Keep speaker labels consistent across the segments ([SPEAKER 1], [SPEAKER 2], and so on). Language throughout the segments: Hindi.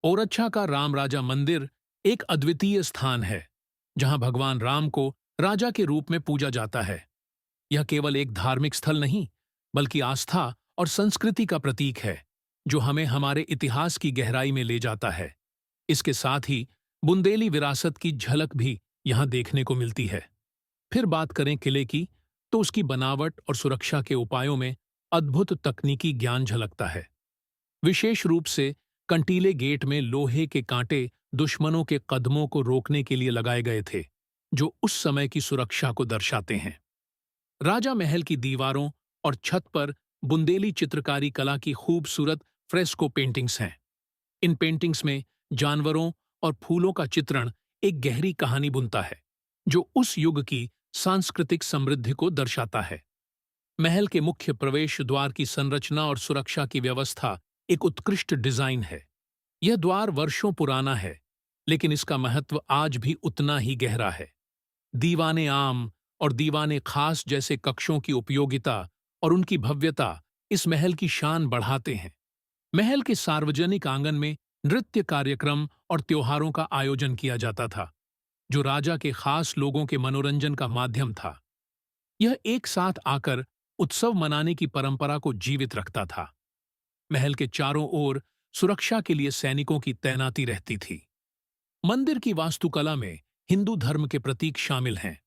[SPEAKER 1] ओरछा का राम राजा मंदिर एक अद्वितीय स्थान है जहां भगवान राम को राजा के रूप में पूजा जाता है। यह केवल एक धार्मिक स्थल नहीं, बल्कि आस्था और संस्कृति का प्रतीक है, जो हमें हमारे इतिहास की गहराई में ले जाता है। इसके साथ ही बुंदेली विरासत की झलक भी यहां देखने को मिलती है। फिर बात करें किले की, तो उसकी बनावट और सुरक्षा के उपायों में अद्भुत तकनीकी ज्ञान झलकता है। विशेष रूप से कंटीले गेट में लोहे के कांटे दुश्मनों के कदमों को रोकने के लिए लगाए गए थे, जो उस समय की सुरक्षा को दर्शाते हैं। राजा महल की दीवारों और छत पर बुंदेली चित्रकारी कला की खूबसूरत फ्रेस्को पेंटिंग्स हैं। इन पेंटिंग्स में जानवरों और फूलों का चित्रण एक गहरी कहानी बुनता है, जो उस युग की सांस्कृतिक समृद्धि को दर्शाता है। महल के मुख्य प्रवेश द्वार की संरचना और सुरक्षा की व्यवस्था एक उत्कृष्ट डिजाइन है। यह द्वार वर्षों पुराना है, लेकिन इसका महत्व आज भी उतना ही गहरा है। दीवाने आम और दीवाने खास जैसे कक्षों की उपयोगिता और उनकी भव्यता इस महल की शान बढ़ाते हैं। महल के सार्वजनिक आंगन में नृत्य कार्यक्रम और त्योहारों का आयोजन किया जाता था, जो राजा के खास लोगों के मनोरंजन का माध्यम था। यह एक साथ आकर उत्सव मनाने की परंपरा को जीवित रखता था। महल के चारों ओर सुरक्षा के लिए सैनिकों की तैनाती रहती थी। मंदिर की वास्तुकला में हिंदू धर्म के प्रतीक शामिल हैं।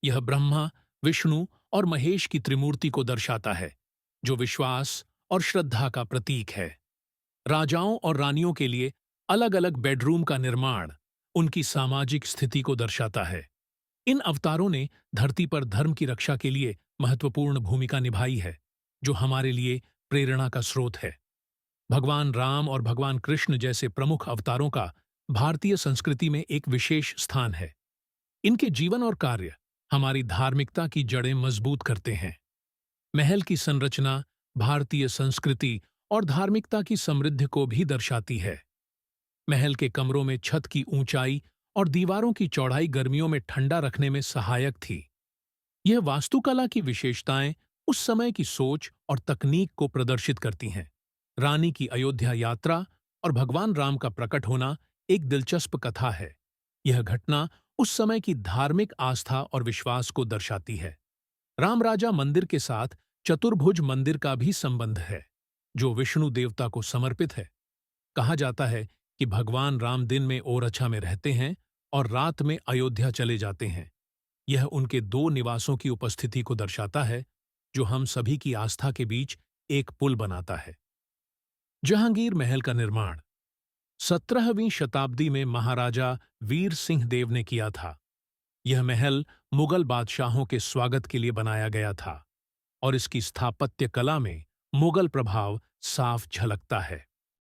[SPEAKER 1] यह ब्रह्मा, विष्णु और महेश की त्रिमूर्ति को दर्शाता है, जो विश्वास और श्रद्धा का प्रतीक है। राजाओं और रानियों के लिए अलग अलग बेडरूम का निर्माण उनकी सामाजिक स्थिति को दर्शाता है। इन अवतारों ने धरती पर धर्म की रक्षा के लिए महत्वपूर्ण भूमिका निभाई है, जो हमारे लिए प्रेरणा का स्रोत है। भगवान राम और भगवान कृष्ण जैसे प्रमुख अवतारों का भारतीय संस्कृति में एक विशेष स्थान है। इनके जीवन और कार्य हमारी धार्मिकता की जड़ें मजबूत करते हैं। महल की संरचना भारतीय संस्कृति और धार्मिकता की समृद्धि को भी दर्शाती है। महल के कमरों में छत की ऊंचाई और दीवारों की चौड़ाई गर्मियों में ठंडा रखने में सहायक थी। यह वास्तुकला की विशेषताएं उस समय की सोच और तकनीक को प्रदर्शित करती हैं। रानी की अयोध्या यात्रा और भगवान राम का प्रकट होना एक दिलचस्प कथा है। यह घटना उस समय की धार्मिक आस्था और विश्वास को दर्शाती है। राम राजा मंदिर के साथ चतुर्भुज मंदिर का भी संबंध है, जो विष्णु देवता को समर्पित है। कहा जाता है कि भगवान राम दिन में ओरछा में रहते हैं और रात में अयोध्या चले जाते हैं। यह उनके दो निवासों की उपस्थिति को दर्शाता है, जो हम सभी की आस्था के बीच एक पुल बनाता है। जहांगीर महल का निर्माण 17वीं शताब्दी में महाराजा वीर सिंह देव ने किया था। यह महल मुगल बादशाहों के स्वागत के लिए बनाया गया था और इसकी स्थापत्य कला में मुगल प्रभाव साफ झलकता है।